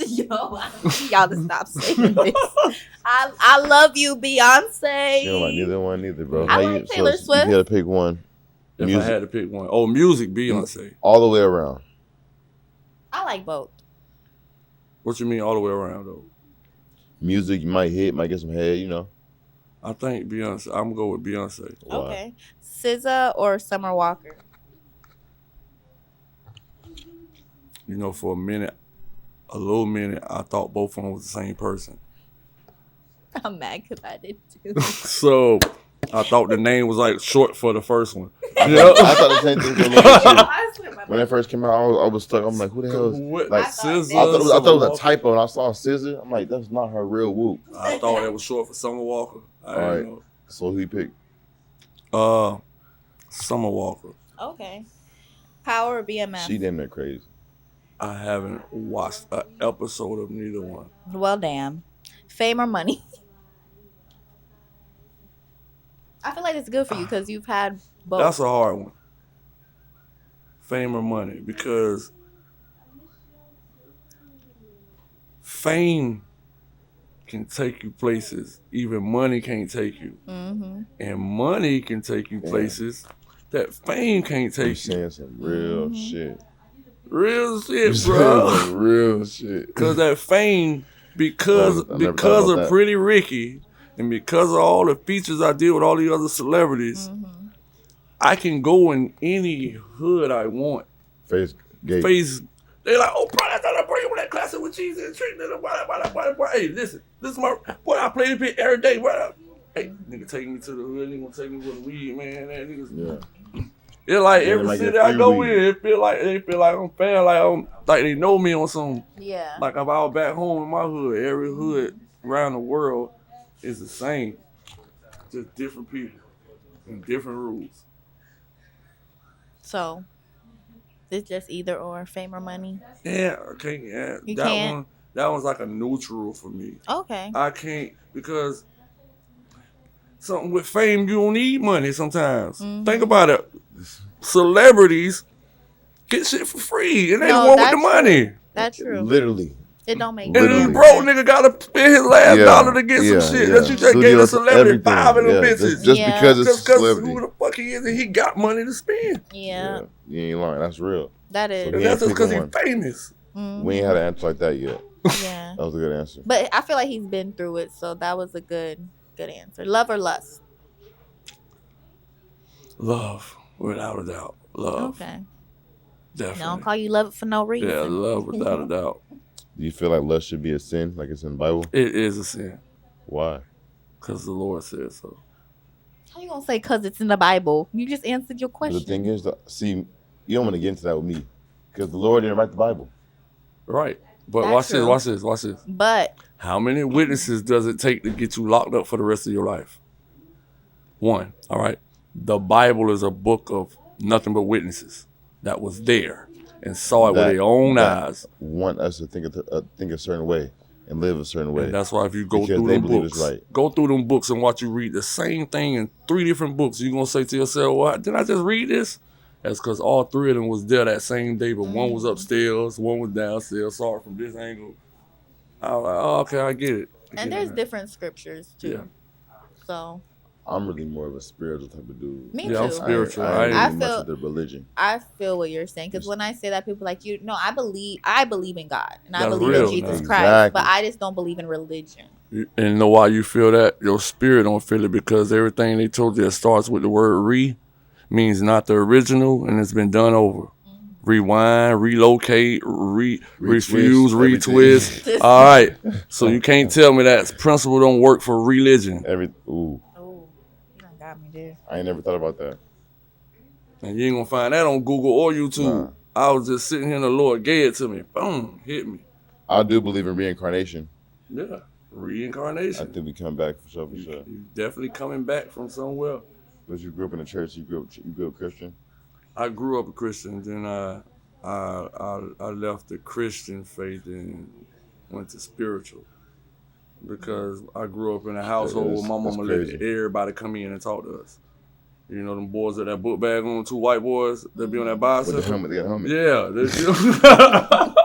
Yo, I need y'all to stop saying this. I love you, Beyonce. You don't like neither one, bro. I like Taylor Swift. You gotta pick one. If I had to pick one. Oh, music, Beyonce. All the way around. I like both. What you mean all the way around, though? Music, you might hit, might get some head, you know. I think Beyonce. I'm going to go with Beyonce. Why? Okay. SZA or Summer Walker? You know, for a little minute, I thought both of them was the same person. I'm mad because I did too. So I thought the name was like short for the first one. I thought the same thing for a little bit too. When it first came out, I was stuck. I'm like, who the hell is like SZA? I thought it was a typo, and I saw SZA. I'm like, that's not her real whoop. I thought it was short for Summer Walker. All right. So who you picked? Summer Walker. Okay. Power or BMF? She damn near crazy. I haven't watched an episode of neither one. Well, damn. Fame or money? I feel like it's good for you because you've had both. That's a hard one. Fame or money, because fame can take you places even money can't take you. Mm-hmm. And money can take you places that fame can't take you. Saying some real shit. Real shit, bro. Real shit. Because that fame, because of Pretty Ricky, and because of all the features I did with all the other celebrities, I can go in any hood I want. They're like, oh, bro, that's how I bring you that classic with cheese and treat. Hey, listen, this is my boy. I play the bit every day, bro. Hey, nigga, take me to the hood. Nigga, take me with the weed, man. That niggas. Yeah. It's like every city I go in, it feel like I'm fan, like they know me on some. Yeah. Like if I was back home in my hood, every hood around the world is the same, just different people and different rules. So, it's just either or, fame or money. Yeah, okay, yeah. You can't. That one's like a neutral for me. Okay. I can't because something with fame, you don't need money sometimes. Think about it. Celebrities get shit for free, and they the one with the money. That's true. Literally. It don't make And this Literally. broke nigga gotta spend his last dollar to get some shit that you just gave the Studios, celebrity everything. 5 of them Yeah, bitches. Just Yeah. because it's Just because celebrity. who the fuck he is and he got money to spend. Yeah, You ain't lying. That's real. that is. So And he that's ain't just because picking he's one. famous. We ain't had an answer like that yet. Yeah, That was a good answer. but I feel like he's been through it, so that was a good answer. Love or lust? Love, without a doubt. Love. Okay. Definitely. I don't call you love it for no reason. Yeah, love without a doubt. Do you feel like lust should be a sin, like it's in the Bible? It is a sin. Why? Because the Lord said so. How you gonna say because it's in the Bible? You just answered your But question. the thing is, see, you don't want to get into that with me, because the Lord didn't write the Bible. Right. But That's true. watch this. But How many witnesses does it take to get you locked up for the rest of your life? 1. All right. The Bible is a book of nothing but witnesses that was there and saw it with their own eyes. Want us to think a certain way and live a certain way. And that's why if you go Because through they them believe books, it's right. go through them books and watch you read the same thing in 3 different books, you're going to say to yourself, well, didn't I just read this? That's because all 3 of them was there that same day, but one was upstairs, one was downstairs, saw it from this angle. I was like, oh, okay, I get it. and there's different scriptures too. Yeah. So I'm really more of a spiritual type of dude. me Yeah, I'm too. spiritual. I ain't I really much feel- of the religion. I feel what you're saying because when I say that, people are like you. No, I believe in God and I That's believe real, in Jesus man. Christ, Exactly. but I just don't believe in religion. And you know why you feel that? Your spirit don't feel it because everything they told you that starts with the word means not the original and it's been done over. Rewind, relocate, refuse, everything. retwist. All right. So you can't tell me that principle don't work for religion. Oh, you done got me there. I ain't never thought about that. And you ain't gonna find that on Google or YouTube. Nah. I was just sitting here and the Lord gave it to me. Boom, hit me. I do believe in reincarnation. Yeah. I Reincarnation. think we come back for sure. You definitely coming back from somewhere. But you grew up in the church. You grew up Christian. I grew up a Christian, then I left the Christian faith and went to spiritual because I grew up in a household where my mama let crazy. everybody come in and talk to us. You know them boys with that book bag on, 2 white boys that be on that With bicycle. the helmet, they got a helmet. Yeah.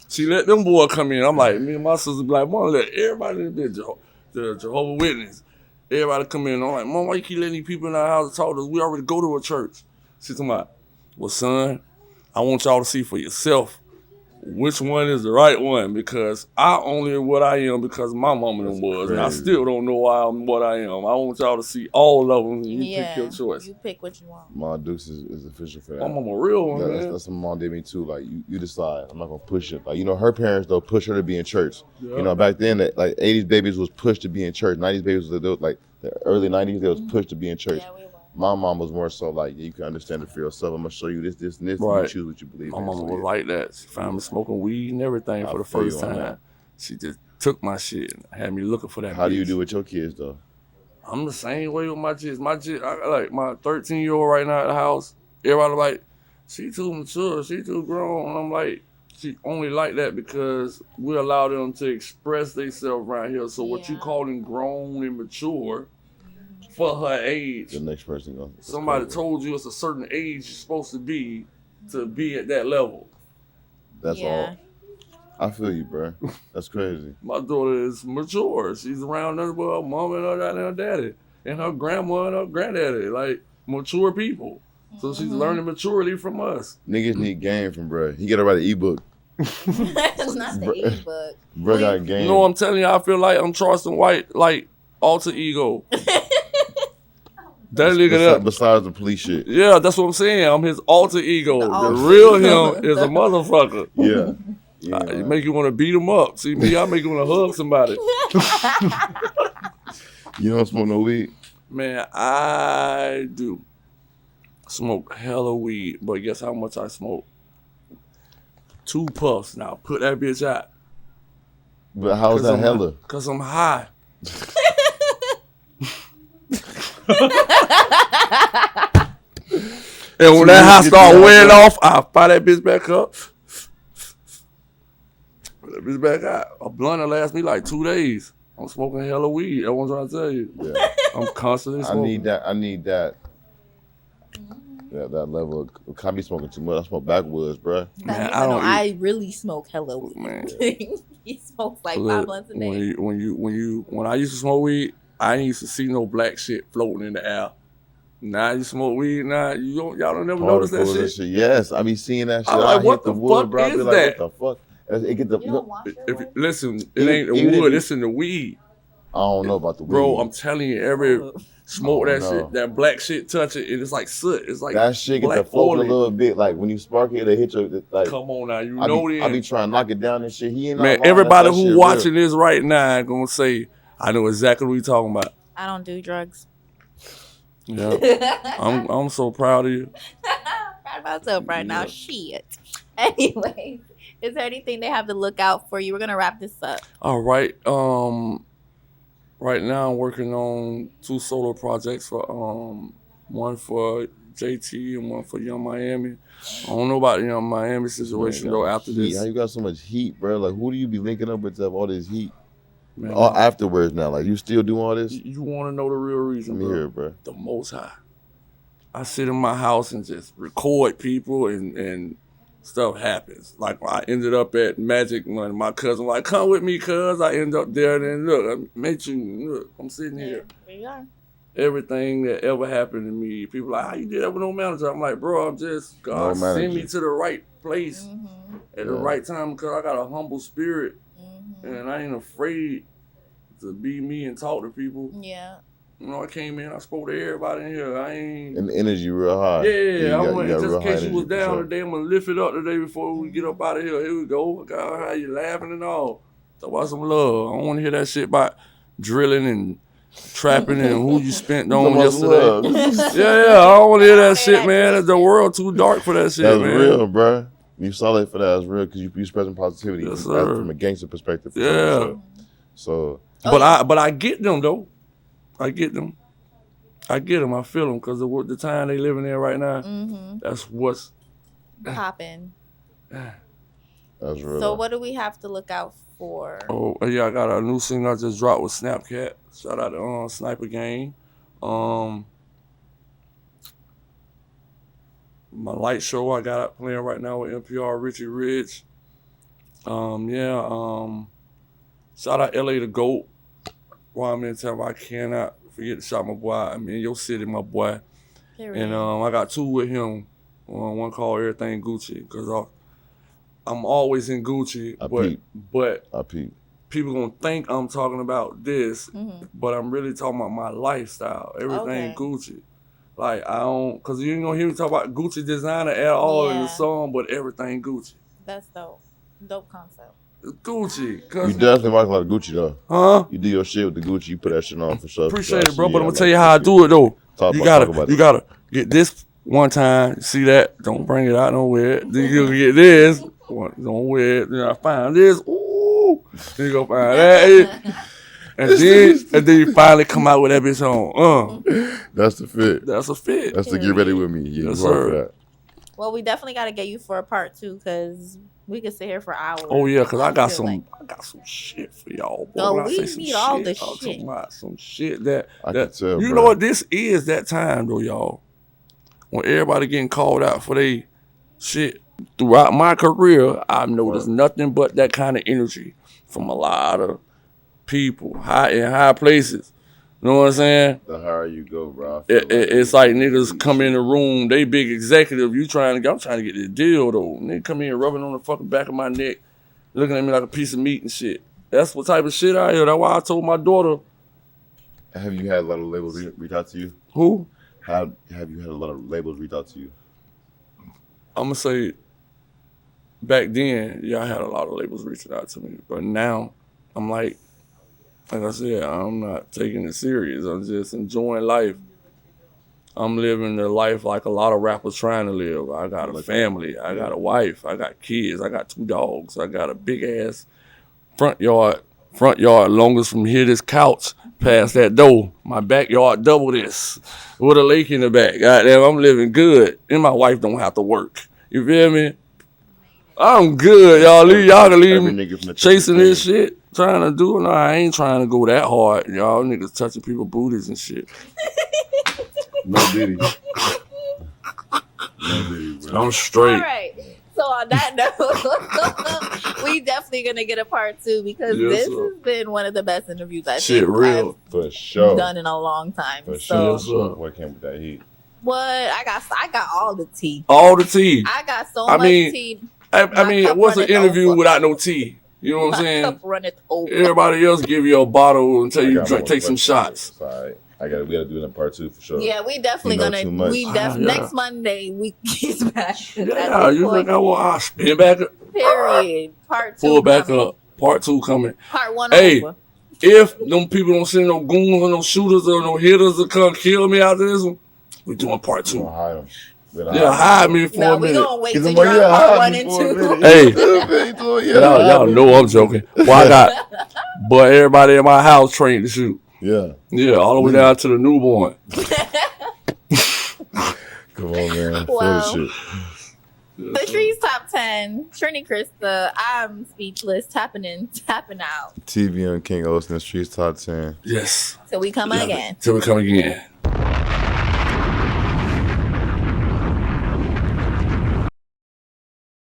She let them boys come in. I'm like, me and my sister be like, Mom, let everybody in the Jehovah's Witness. Everybody come in. I'm like, Mom, why you keep letting these people in our house talk to us? We already go to a church. She's talking about, well, son, I want y'all to see for yourself which one is the right one because I only am what I am because my mama them was. And I crazy. still don't know why I'm what I am. I want y'all to see all of them and you pick your choice. You pick what you want. Ma Dukes is official for that. My mama a real one, man. That's what my mom did me too. Like you decide. I'm not gonna push it. Like her parents though push her to be in church. Yeah. Back then, like 80s babies was pushed to be in church. 90s babies was like the early 90s they was pushed to be in church. Yeah, we were. My mom was more so like you can understand it for yourself. I'm gonna show you this, and this. And Right. you choose what you believe My in. mama So, was yeah. like that. She found me smoking weed and everything I for the feel you first on time. that. She just took my shit and had me looking for that. How do you bitch. do with your kids though? I'm the same way with my kids. I like my 13-year-old right now at the house. Everybody like, she too mature, she too grown. And I'm like, she only like that because we allow them to express themselves around here. So what you Yeah. calling grown and mature for her age, The next person goes. somebody told you it's a certain age you're supposed to be at that level. That's Yeah. all. I feel you, bro. That's crazy. My daughter is mature. She's around nothing but her mom and her daddy and her grandma and her granddaddy, like mature people. So she's learning maturely from us. Niggas need game from bro. He gotta write an ebook. It's not the ebook. Bro got game. You know what I'm telling you? I feel like I'm Charleston White, like alter ego. That nigga there. Besides the police shit. Yeah, that's what I'm saying. I'm his alter ego. The alter real ego. him is a motherfucker. Yeah. It make you want to beat him up. See me, I make you want to hug somebody. You don't smoke no weed? Man, I do smoke hella weed, but guess how much I smoke? 2 puffs. Now put that bitch out. But how's that hella? Cause I'm high. And when that high start wearing off, I fire that bitch back up. Put that bitch back out. A blunt will last me like 2 days. I'm smoking hella weed. That's what I'm trying to tell you. Yeah. I'm constantly I smoking. need that. that level of I be smoking too much. I smoke backwoods, bruh. Man, I really smoke hella weed. Man. He smokes like Look, 5 blunts a day. when I used to smoke weed, I ain't used to see no black shit floating in the air. Now you smoke weed, y'all don't never notice that Particles shit. and Yes, I be seeing that shit. I'm like, I what hit the the wood, fuck bro. I be is like, that? what the fuck? It get the. You don't wash your wood? Listen, it ain't the Even if wood, you- it's in the weed. I don't know about the weed. Bro, I'm telling you, every smoke Oh, that no. shit, that black shit touch it, and it's like soot. It's like that shit get black to floating a oily. little bit. Like when you spark it, it hit your like. Come on now, you I know be then. trying to knock it down and shit. He ain't Man, not lying. everybody That who shit watching real. this right now gonna say, I know exactly what you talking about. I don't do drugs. Yeah. I'm so proud of you. Proud of myself right now. Yeah. Shit. Anyway, is there anything they have to look out for you? We're gonna wrap this up. All right. Right now I'm working on 2 solo projects for one for JT and one for Young Miami. I don't know about the Young Miami situation Man, though got after heat. this. How you got so much heat, bro? Like who do you be linking up with to have all this heat? Man, All afterwards now, like you still doing all this? you want to know the real reason, Let me bro? hear it, bro. The Most High. I sit in my house and just record people and stuff happens. Like I ended up at Magic when my cousin like, come with me, cuz. I end up there and then look, I met you. Look, I'm sitting here. There you are. Everything that ever happened to me, people like, how you did that with no manager? I'm like, bro, I'm just, God No send me manager. to the right place at the Yeah. right time because I got a humble spirit Mm-hmm. and I ain't afraid to be me and talk to people. Yeah. You know, I came in, I spoke to everybody in here. I ain't. And the energy real high. Yeah, you I'm like, got just real in case high you was energy, for down sure. today, I'm gonna lift it up today before we get up out of here. Here we go. God, how you laughing and all. Talk about some love. I don't want to hear that shit about drilling and trapping and who you spent on yesterday. Yeah, I don't want to hear that shit, man. The world too dark for that shit, That's man. real, bro. You solid for that. That's real because you spreading positivity. Yes, That's sir. from a gangster perspective. For Yeah. sure. So, But I get them though. I get them. I feel them because the time they living in right now. That's what's Popping. that's real. So what do we have to look out for? Oh yeah, I got a new single I just dropped with Snapcat. Shout out to Sniper Gang. My light show I got playing right now with NPR Richie Rich. Shout out LA the GOAT. While I'm in town, I cannot forget to shout my boy. I'm in your city, my boy. Period. And I got 2 with him. One called Everything Gucci because I'm always in Gucci, but I peep. people gonna think I'm talking about this, but I'm really talking about my lifestyle. Everything Okay. Gucci. Like I don't, cause you ain't gonna hear me talk about Gucci designer at all in the Yeah. song, but everything Gucci. That's dope. Dope concept. It's Gucci. You Cause definitely rock a lot of Gucci though. huh? You do your shit with the Gucci. You put that shit on for sure. Appreciate I it, bro. see But you. I'm I gonna tell like you that how I shit. do it though. Talk You about it. gotta get this one time. See that? Don't bring it out nowhere. Then you get this. Don't wear it. Then I find this. Ooh. Then you go find that. And then you finally come out with that bitch on. That's the fit. That's a fit. That's the get ready with me. Yeah, Yes, you hard for sir. that. Well, we definitely got to get you for a part 2 because we could sit here for hours. Oh yeah, cause I got feel some like- shit for y'all. Boy. Oh, When I we say some need all the I'm shit. talking about some shit that I can tell, you bro. know what this is that time though, y'all. When everybody getting called out for they shit. Throughout my career, I've noticed nothing but that kind of energy from a lot of people in high places. You know what I'm saying? The higher you go, bro. I feel It's like niggas come in the room, they big executive. I'm trying to get this deal though. Nigga come in rubbing on the fucking back of my neck, looking at me like a piece of meat and shit. That's what type of shit I hear. That's why I told my daughter. Have you had a lot of labels reach out to you? Who? Have you had a lot of labels reach out to you? I'm gonna say back then, yeah, I had a lot of labels reaching out to me. But now, I'm like I said, I'm not taking it serious. I'm just enjoying life. I'm living the life like a lot of rappers trying to live. I got a family. I got a wife. I got kids. I got 2 dogs. I got a big ass front yard longest from here this couch past that door. My backyard double this with a lake in the back. Goddamn, I'm living good. And my wife don't have to work. You feel me? I'm good, y'all. Y'all can leave Every me nigga from the chasing TBM.King. this shit. Trying to do it. No, I ain't trying to go that hard. Y'all niggas touching people booties and shit. No Diddy. I'm straight. All right. So on that note, we definitely gonna get a part 2 because this has been one of the best interviews I think real. For sure. I've done in a long time. For so sure. What came with that heat? what I got all the tea. All the tea. I got so much tea. I mean, what's an interview without no tea? You know what I'm saying? Cup runneth over. Everybody else give you a bottle and tell you take some shots. Sorry. We gotta do it in part 2 for sure. Yeah, we definitely next Monday we get back. Yeah, you think I want to spin back up? Period. Part 2. Pull back up. Part 2 coming. Part 1 hey, over. If them people don't send no goons or no shooters or no hitters to come kill me after this one, we doing part 2. Hide them. Yeah, hide me for a minute. We gonna wait till you're part 1 and 2. Hey, y'all know I'm joking. Well, I got, but everybody in my house trained to shoot. Yeah, all the way down to the newborn. Come on, man. Well, the Streets Top 10, Trini, Christa, I'm speechless, tapping in, tapping out. TBM.King hosting the Streets Top 10. Yes. Till we come again. Till we come again.